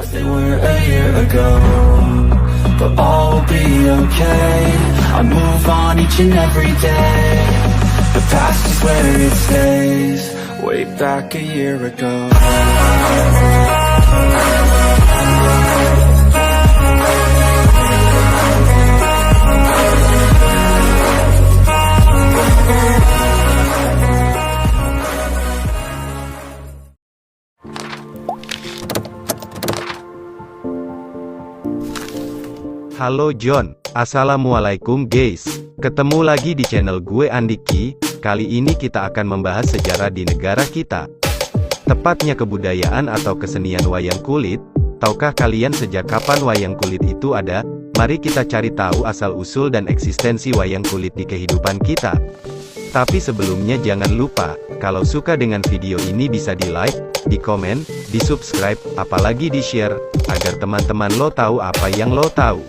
As they were a year ago, but all will be okay. I move on each and every day. The past is where it stays. Way back a year ago. Halo John, assalamualaikum guys. Ketemu lagi di channel gue Andiki. Kali ini kita akan membahas sejarah di negara kita. Tepatnya kebudayaan atau kesenian wayang kulit. Tahukah kalian sejak kapan wayang kulit itu ada? Mari kita cari tahu asal-usul dan eksistensi wayang kulit di kehidupan kita. Tapi sebelumnya jangan lupa, kalau suka dengan video ini bisa di like, di komen, di subscribe, apalagi di share, agar teman-teman lo tahu apa yang lo tahu.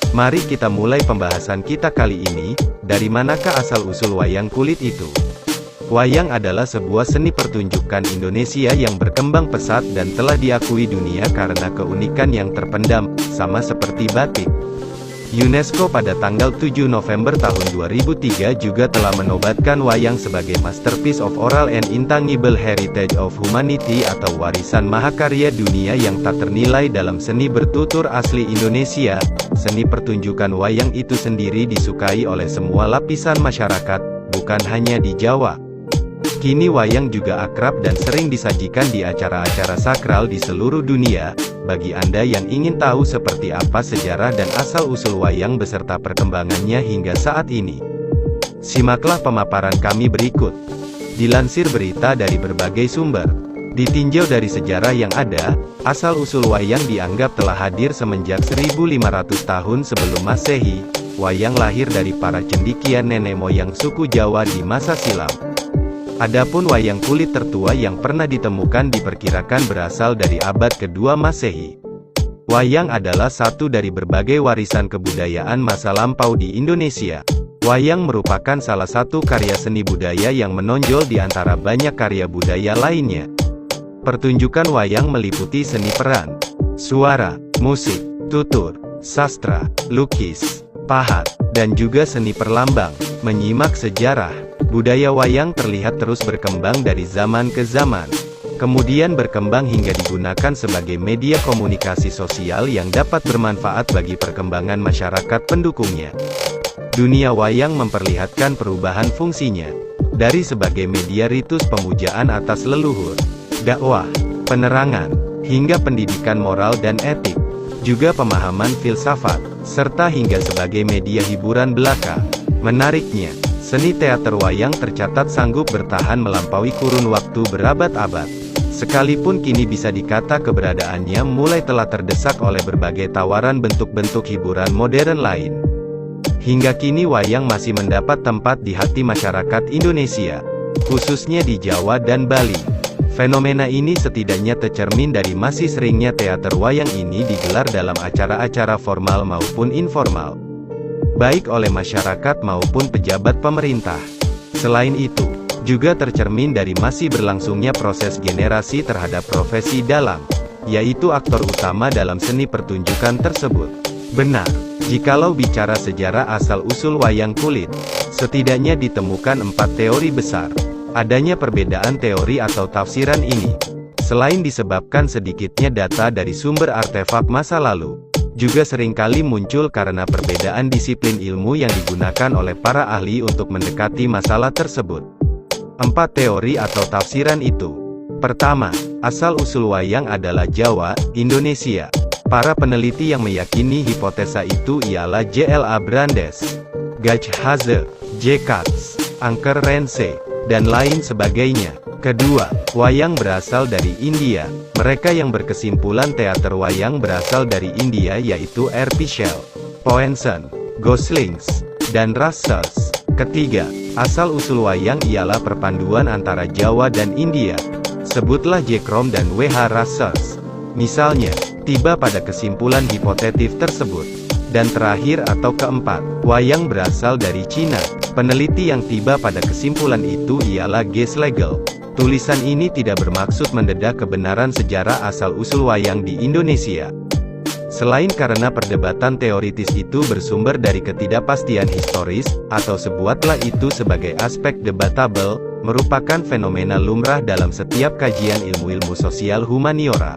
Mari kita mulai pembahasan kita kali ini. Dari manakah asal-usul wayang kulit itu? Wayang adalah sebuah seni pertunjukan Indonesia yang berkembang pesat dan telah diakui dunia karena keunikan yang terpendam, sama seperti batik. UNESCO pada tanggal 7 November tahun 2003 juga telah menobatkan wayang sebagai Masterpiece of Oral and Intangible Heritage of Humanity atau warisan mahakarya dunia yang tak ternilai dalam seni bertutur asli Indonesia. Seni pertunjukan wayang itu sendiri disukai oleh semua lapisan masyarakat, bukan hanya di Jawa. Kini wayang juga akrab dan sering disajikan di acara-acara sakral di seluruh dunia. Bagi Anda yang ingin tahu seperti apa sejarah dan asal-usul wayang beserta perkembangannya hingga saat ini, simaklah pemaparan kami berikut. Dilansir berita dari berbagai sumber, ditinjau dari sejarah yang ada, asal-usul wayang dianggap telah hadir semenjak 1500 tahun sebelum Masehi. Wayang lahir dari para cendekian nenek moyang suku Jawa di masa silam. Adapun wayang kulit tertua yang pernah ditemukan diperkirakan berasal dari abad kedua Masehi. Wayang adalah satu dari berbagai warisan kebudayaan masa lampau di Indonesia. Wayang merupakan salah satu karya seni budaya yang menonjol di antara banyak karya budaya lainnya. Pertunjukan wayang meliputi seni peran, suara, musik, tutur, sastra, lukis, pahat, dan juga seni perlambang. Menyimak sejarah, budaya wayang terlihat terus berkembang dari zaman ke zaman. Kemudian berkembang hingga digunakan sebagai media komunikasi sosial yang dapat bermanfaat bagi perkembangan masyarakat pendukungnya. Dunia wayang memperlihatkan perubahan fungsinya. Dari sebagai media ritus pemujaan atas leluhur, dakwah, penerangan, hingga pendidikan moral dan etik. Juga pemahaman filsafat, serta hingga sebagai media hiburan belaka. Menariknya, seni teater wayang tercatat sanggup bertahan melampaui kurun waktu berabad-abad. Sekalipun kini bisa dikata keberadaannya mulai telah terdesak oleh berbagai tawaran bentuk-bentuk hiburan modern lain. Hingga kini wayang masih mendapat tempat di hati masyarakat Indonesia, khususnya di Jawa dan Bali. Fenomena ini setidaknya tercermin dari masih seringnya teater wayang ini digelar dalam acara-acara formal maupun informal, baik oleh masyarakat maupun pejabat pemerintah. Selain itu, juga tercermin dari masih berlangsungnya proses generasi terhadap profesi dalang, yaitu aktor utama dalam seni pertunjukan tersebut. Benar, jikalau bicara sejarah asal-usul wayang kulit, setidaknya ditemukan 4 teori besar. Adanya perbedaan teori atau tafsiran ini, selain disebabkan sedikitnya data dari sumber artefak masa lalu, juga seringkali muncul karena perbedaan disiplin ilmu yang digunakan oleh para ahli untuk mendekati masalah tersebut. 4 teori atau tafsiran itu. Pertama, asal-usul wayang adalah Jawa, Indonesia. Para peneliti yang meyakini hipotesa itu ialah J.L.A. Brandes, Gaj Haze, J. Katz, Anker Rense, dan lain sebagainya. Kedua, wayang berasal dari India. Mereka yang berkesimpulan teater wayang berasal dari India yaitu R. Pichel, Poensen, Goslings, dan Russels. Ketiga, asal-usul wayang ialah perpaduan antara Jawa dan India. Sebutlah J. Krom dan W. H. Russels. Misalnya, tiba pada kesimpulan hipotetif tersebut. Dan terakhir atau keempat, wayang berasal dari Cina. Peneliti yang tiba pada kesimpulan itu ialah G. Schlegel, Tulisan ini tidak bermaksud mendedah kebenaran sejarah asal-usul wayang di Indonesia. Selain karena perdebatan teoritis itu bersumber dari ketidakpastian historis, atau sebuatlah itu sebagai aspek debatable, merupakan fenomena lumrah dalam setiap kajian ilmu-ilmu sosial humaniora.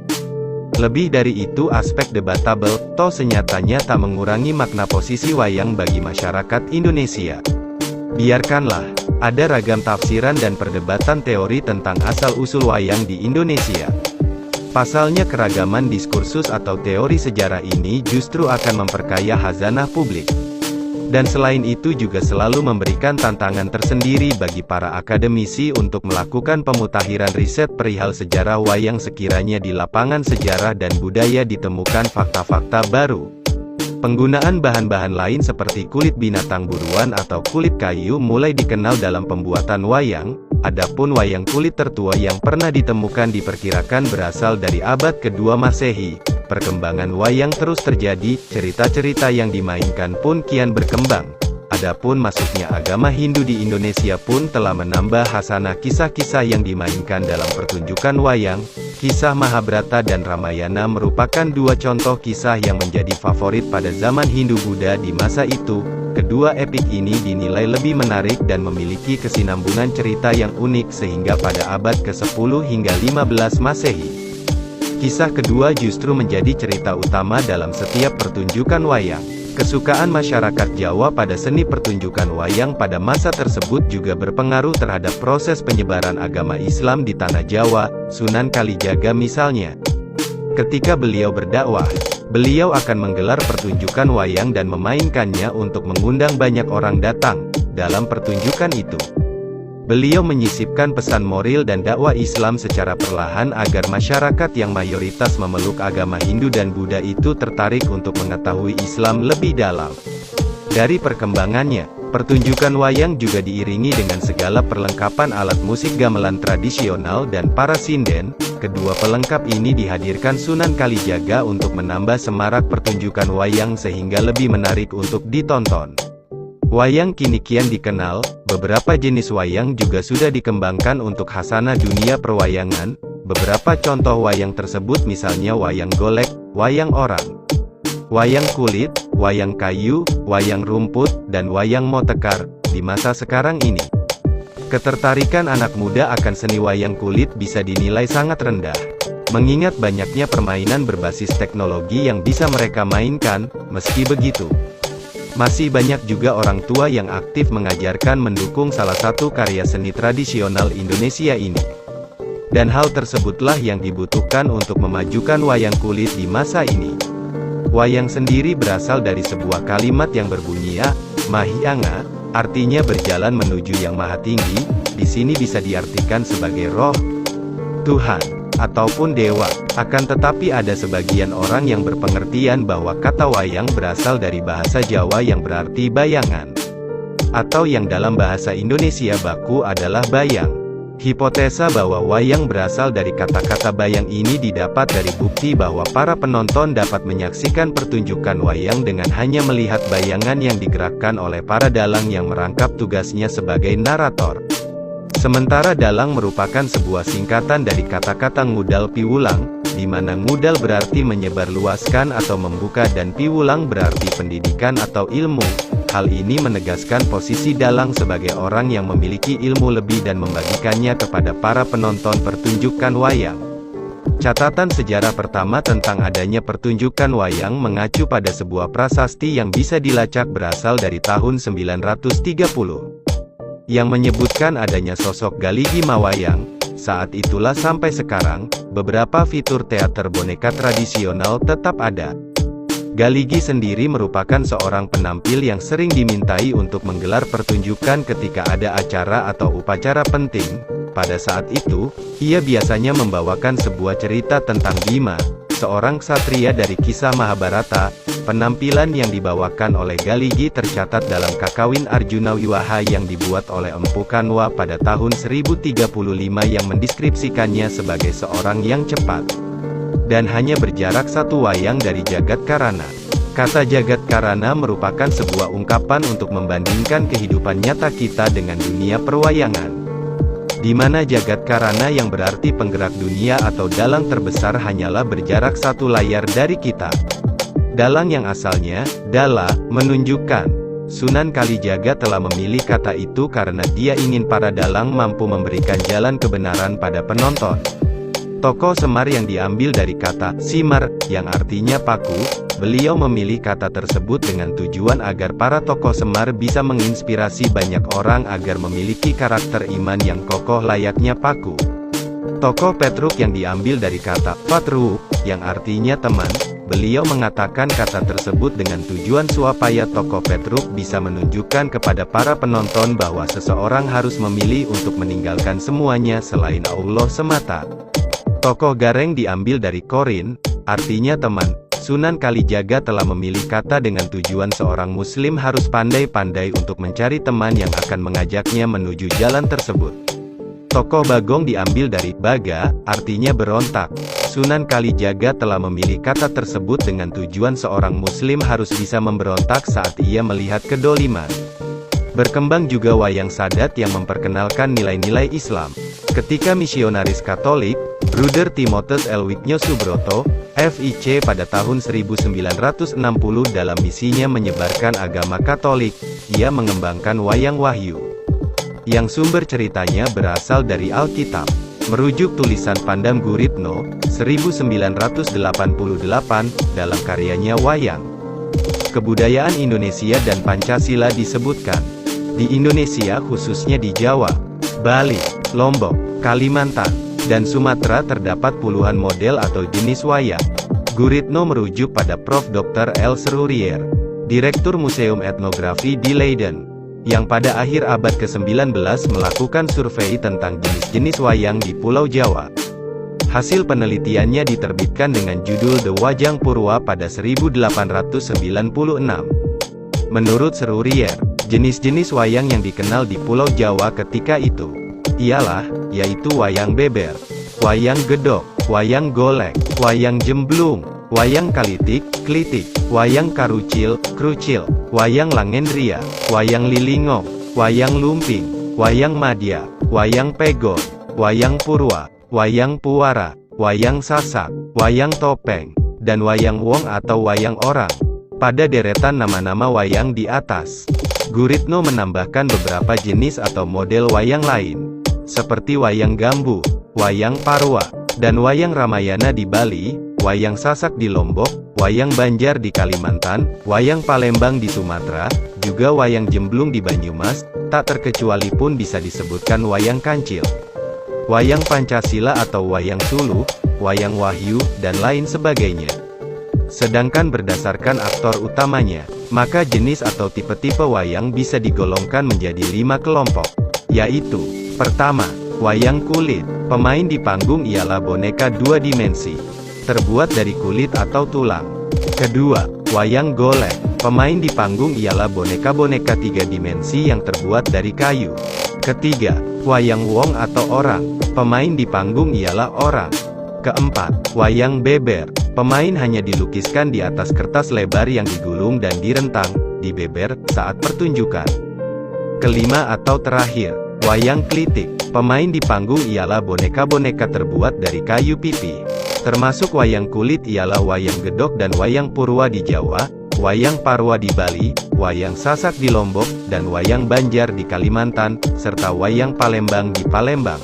Lebih dari itu, aspek debatable, toh senyatanya tak mengurangi makna posisi wayang bagi masyarakat Indonesia. Biarkanlah, ada ragam tafsiran dan perdebatan teori tentang asal-usul wayang di Indonesia. Pasalnya keragaman diskursus atau teori sejarah ini justru akan memperkaya khazanah publik. Dan selain itu juga selalu memberikan tantangan tersendiri bagi para akademisi untuk melakukan pemutahiran riset perihal sejarah wayang sekiranya di lapangan sejarah dan budaya ditemukan fakta-fakta baru. Penggunaan bahan-bahan lain seperti kulit binatang buruan atau kulit kayu mulai dikenal dalam pembuatan wayang, adapun wayang kulit tertua yang pernah ditemukan diperkirakan berasal dari abad kedua Masehi. Perkembangan wayang terus terjadi, cerita-cerita yang dimainkan pun kian berkembang. Adapun masuknya agama Hindu di Indonesia pun telah menambah khasanah kisah-kisah yang dimainkan dalam pertunjukan wayang. Kisah Mahabharata dan Ramayana merupakan dua contoh kisah yang menjadi favorit pada zaman Hindu-Buddha di masa itu. Kedua epik ini dinilai lebih menarik dan memiliki kesinambungan cerita yang unik sehingga pada abad ke-10 hingga 15 Masehi, kisah kedua justru menjadi cerita utama dalam setiap pertunjukan wayang. Kesukaan masyarakat Jawa pada seni pertunjukan wayang pada masa tersebut juga berpengaruh terhadap proses penyebaran agama Islam di tanah Jawa. Sunan Kalijaga misalnya, ketika beliau berdakwah, beliau akan menggelar pertunjukan wayang dan memainkannya untuk mengundang banyak orang datang. Dalam pertunjukan itu, beliau menyisipkan pesan moral dan dakwah Islam secara perlahan agar masyarakat yang mayoritas memeluk agama Hindu dan Buddha itu tertarik untuk mengetahui Islam lebih dalam. Dari perkembangannya, pertunjukan wayang juga diiringi dengan segala perlengkapan alat musik gamelan tradisional dan para sinden. Kedua pelengkap ini dihadirkan Sunan Kalijaga untuk menambah semarak pertunjukan wayang sehingga lebih menarik untuk ditonton. Wayang kini kian dikenal, beberapa jenis wayang juga sudah dikembangkan untuk khazanah dunia perwayangan. Beberapa contoh wayang tersebut misalnya wayang golek, wayang orang, wayang kulit, wayang kayu, wayang rumput, dan wayang motekar. Di masa sekarang ini, ketertarikan anak muda akan seni wayang kulit bisa dinilai sangat rendah. Mengingat banyaknya permainan berbasis teknologi yang bisa mereka mainkan, meski begitu, masih banyak juga orang tua yang aktif mengajarkan mendukung salah satu karya seni tradisional Indonesia ini. Dan hal tersebutlah yang dibutuhkan untuk memajukan wayang kulit di masa ini. Wayang sendiri berasal dari sebuah kalimat yang berbunyi Mahianga, artinya berjalan menuju yang maha tinggi. Di sini bisa diartikan sebagai roh, Tuhan, ataupun dewa. Akan tetapi ada sebagian orang yang berpengertian bahwa kata wayang berasal dari bahasa Jawa yang berarti bayangan, atau yang dalam bahasa Indonesia baku adalah bayang. Hipotesa bahwa wayang berasal dari kata-kata bayang ini didapat dari bukti bahwa para penonton dapat menyaksikan pertunjukan wayang dengan hanya melihat bayangan yang digerakkan oleh para dalang yang merangkap tugasnya sebagai narator. Sementara dalang merupakan sebuah singkatan dari kata-kata ngudal piwulang, di mana ngudal berarti menyebarluaskan atau membuka dan piwulang berarti pendidikan atau ilmu. Hal ini menegaskan posisi dalang sebagai orang yang memiliki ilmu lebih dan membagikannya kepada para penonton pertunjukan wayang. Catatan sejarah pertama tentang adanya pertunjukan wayang mengacu pada sebuah prasasti yang bisa dilacak berasal dari tahun 930. Yang menyebutkan adanya sosok Galigi Mawayang. Saat itulah sampai sekarang, beberapa fitur teater boneka tradisional tetap ada. Galigi sendiri merupakan seorang penampil yang sering dimintai untuk menggelar pertunjukan ketika ada acara atau upacara penting. Pada saat itu, ia biasanya membawakan sebuah cerita tentang Bima, seorang ksatria dari kisah Mahabharata. Penampilan yang dibawakan oleh Galigi tercatat dalam Kakawin Arjuna Wiwaha yang dibuat oleh Empu Kanwa pada tahun 1035 yang mendeskripsikannya sebagai seorang yang cepat dan hanya berjarak satu wayang dari Jagat Karana. Kata Jagat Karana merupakan sebuah ungkapan untuk membandingkan kehidupan nyata kita dengan dunia perwayangan. di mana jagat karana yang berarti penggerak dunia atau dalang terbesar hanyalah berjarak satu layar dari kita. Dalang yang asalnya, dala, menunjukkan. Sunan Kalijaga telah memilih kata itu karena dia ingin para dalang mampu memberikan jalan kebenaran pada penonton. Tokoh Semar yang diambil dari kata simar, yang artinya paku. Beliau memilih kata tersebut dengan tujuan agar para tokoh Semar bisa menginspirasi banyak orang agar memiliki karakter iman yang kokoh layaknya paku. Tokoh Petruk yang diambil dari kata patru, yang artinya teman. Beliau mengatakan kata tersebut dengan tujuan supaya tokoh Petruk bisa menunjukkan kepada para penonton bahwa seseorang harus memilih untuk meninggalkan semuanya selain Allah semata. Tokoh Gareng diambil dari korin, artinya teman. Sunan Kalijaga telah memilih kata dengan tujuan seorang muslim harus pandai-pandai untuk mencari teman yang akan mengajaknya menuju jalan tersebut. Tokoh Bagong diambil dari baga, artinya berontak. Sunan Kalijaga telah memilih kata tersebut dengan tujuan seorang muslim harus bisa memberontak saat ia melihat kedoliman. Berkembang juga wayang sadat yang memperkenalkan nilai-nilai Islam. Ketika misionaris Katolik, Bruder Timotius Elwigno Subroto, FIC pada tahun 1960 dalam misinya menyebarkan agama Katolik, ia mengembangkan wayang wahyu. Yang sumber ceritanya berasal dari Alkitab. Merujuk tulisan Pandam Guritno, 1988, dalam karyanya Wayang. Kebudayaan Indonesia dan Pancasila disebutkan. Di Indonesia khususnya di Jawa, Bali, Lombok, Kalimantan, dan Sumatera terdapat puluhan model atau jenis wayang. Guritno merujuk pada Prof. Dr. L. Serurier, Direktur Museum Etnografi di Leiden, yang pada akhir abad ke-19 melakukan survei tentang jenis-jenis wayang di Pulau Jawa. Hasil penelitiannya diterbitkan dengan judul The Wajang Purwa pada 1896. Menurut Serurier, jenis-jenis wayang yang dikenal di Pulau Jawa ketika itu ialah, yaitu wayang beber, wayang gedok, wayang golek, wayang jemblung, wayang kalitik, klitik, wayang karucil, krucil, wayang langendria, wayang lilingong, wayang lumping, wayang madya, wayang pegon, wayang purwa, wayang puwara, wayang sasak, wayang topeng, dan wayang wong atau wayang orang. Pada deretan nama-nama wayang di atas, Guritno menambahkan beberapa jenis atau model wayang lain, seperti wayang gambu, wayang parwa, dan wayang Ramayana di Bali, wayang sasak di Lombok, wayang Banjar di Kalimantan, wayang Palembang di Sumatera, juga wayang jemblung di Banyumas, tak terkecuali pun bisa disebutkan wayang kancil, wayang Pancasila atau wayang Suluh, wayang Wahyu, dan lain sebagainya. Sedangkan berdasarkan aktor utamanya, maka jenis atau tipe-tipe wayang bisa digolongkan menjadi 5 kelompok, yaitu: pertama, wayang kulit. Pemain di panggung ialah boneka 2 dimensi, terbuat dari kulit atau tulang. Kedua, wayang golek. Pemain di panggung ialah boneka-boneka 3 dimensi yang terbuat dari kayu. Ketiga, wayang wong atau orang. Pemain di panggung ialah orang. Keempat, wayang beber. Pemain hanya dilukiskan di atas kertas lebar yang digulung dan direntang, dibeber, saat pertunjukan. Kelima atau terakhir, wayang klitik. Pemain di panggung ialah boneka-boneka terbuat dari kayu pipi. Termasuk wayang kulit ialah wayang gedok dan wayang purwa di Jawa, wayang parwa di Bali, wayang sasak di Lombok, dan wayang Banjar di Kalimantan, serta wayang Palembang di Palembang.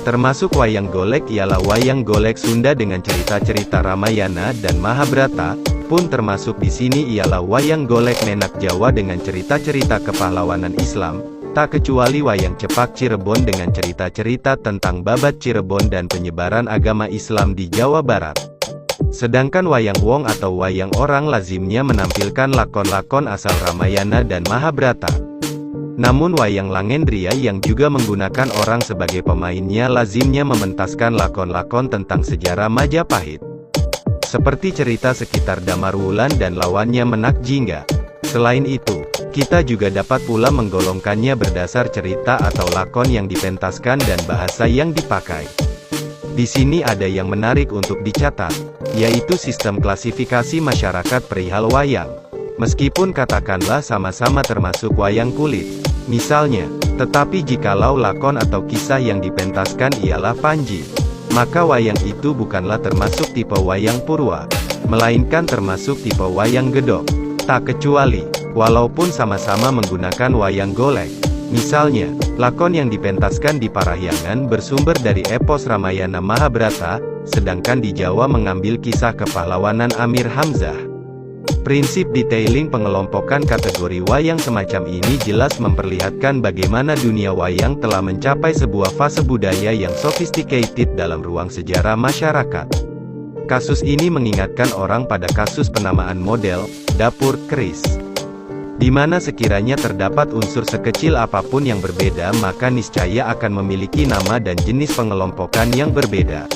Termasuk wayang golek ialah wayang golek Sunda dengan cerita-cerita Ramayana dan Mahabharata, pun termasuk di sini ialah wayang golek Menak Jawa dengan cerita-cerita kepahlawanan Islam, tak kecuali wayang cepak Cirebon dengan cerita-cerita tentang babat Cirebon dan penyebaran agama Islam di Jawa Barat. Sedangkan wayang wong atau wayang orang lazimnya menampilkan lakon-lakon asal Ramayana dan Mahabharata. Namun wayang langendria yang juga menggunakan orang sebagai pemainnya lazimnya mementaskan lakon-lakon tentang sejarah Majapahit, seperti cerita sekitar Damarwulan dan lawannya Menak Jingga. Selain itu, kita juga dapat pula menggolongkannya berdasar cerita atau lakon yang dipentaskan dan bahasa yang dipakai. Di sini ada yang menarik untuk dicatat, yaitu sistem klasifikasi masyarakat perihal wayang. Meskipun katakanlah sama-sama termasuk wayang kulit. Misalnya, Tetapi jikalau lakon atau kisah yang dipentaskan ialah Panji, maka wayang itu bukanlah termasuk tipe wayang purwa, melainkan termasuk tipe wayang gedok. Tak kecuali, walaupun sama-sama menggunakan wayang golek. Misalnya, lakon yang dipentaskan di Parahyangan bersumber dari epos Ramayana Mahabharata, sedangkan di Jawa mengambil kisah kepahlawanan Amir Hamzah. Prinsip detailing pengelompokan kategori wayang semacam ini jelas memperlihatkan bagaimana dunia wayang telah mencapai sebuah fase budaya yang sophisticated dalam ruang sejarah masyarakat. Kasus ini mengingatkan orang pada kasus penamaan model, dapur, keris. Di mana sekiranya terdapat unsur sekecil apapun yang berbeda, maka niscaya akan memiliki nama dan jenis pengelompokan yang berbeda.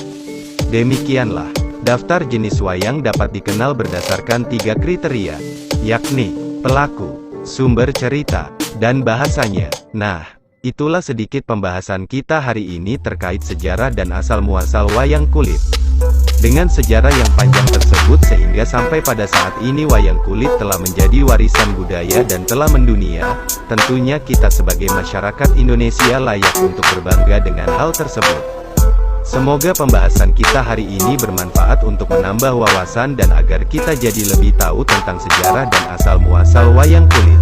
Demikianlah, daftar jenis wayang dapat dikenal berdasarkan 3 kriteria, yakni pelaku, sumber cerita, dan bahasanya. Nah, itulah sedikit pembahasan kita hari ini terkait sejarah dan asal-muasal wayang kulit. Dengan sejarah yang panjang tersebut sehingga sampai pada saat ini wayang kulit telah menjadi warisan budaya dan telah mendunia, tentunya kita sebagai masyarakat Indonesia layak untuk berbangga dengan hal tersebut. Semoga pembahasan kita hari ini bermanfaat untuk menambah wawasan dan agar kita jadi lebih tahu tentang sejarah dan asal-muasal wayang kulit.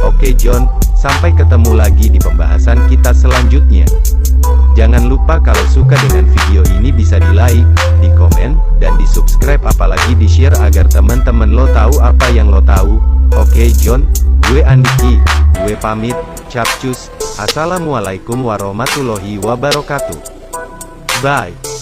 Oke John, sampai ketemu lagi di pembahasan kita selanjutnya. Jangan lupa kalau suka dengan video ini bisa di like, di komen, dan di subscribe apalagi di share agar teman-teman lo tahu apa yang lo tahu. Oke John, gue Andiki, gue pamit, capcus, assalamualaikum warahmatullahi wabarakatuh. Bye.